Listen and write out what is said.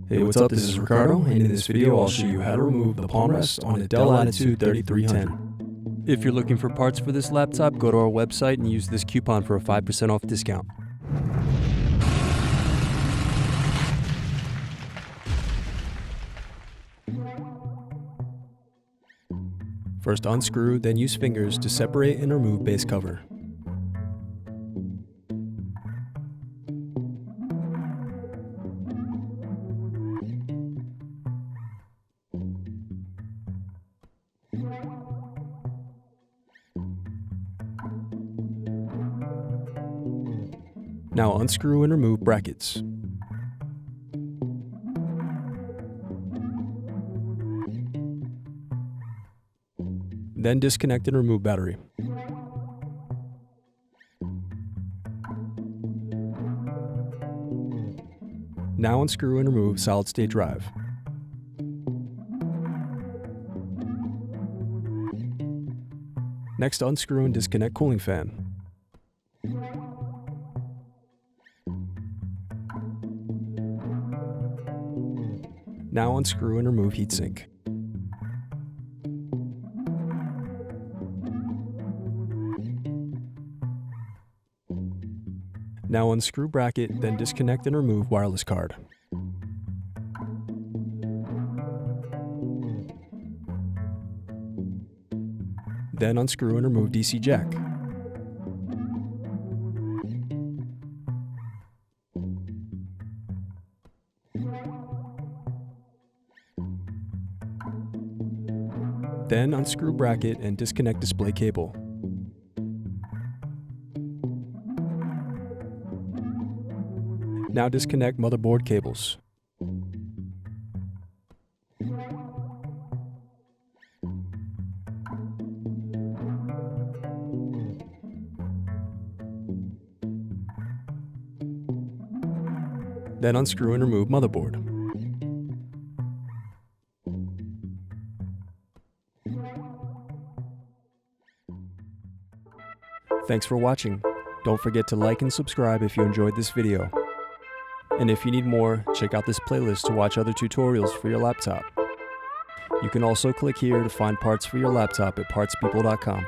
Hey, what's up? This is Ricardo, and in this video I'll show you how to remove the palm rest on a Dell Latitude 3310. If you're looking for parts for this laptop, go to our website and use this coupon for a 5% off discount. First unscrew, then use fingers to separate and remove base cover. Now unscrew and remove brackets. Then disconnect and remove battery. Now unscrew and remove solid-state drive. Next, unscrew and disconnect cooling fan. Now unscrew and remove heatsink. Now unscrew bracket, then disconnect and remove wireless card. Then unscrew and remove DC jack. Then unscrew bracket and disconnect display cable. Now disconnect motherboard cables. Then unscrew and remove motherboard. Thanks for watching. Don't forget to like and subscribe if you enjoyed this video. And if you need more, check out this playlist to watch other tutorials for your laptop. You can also click here to find parts for your laptop at partspeople.com.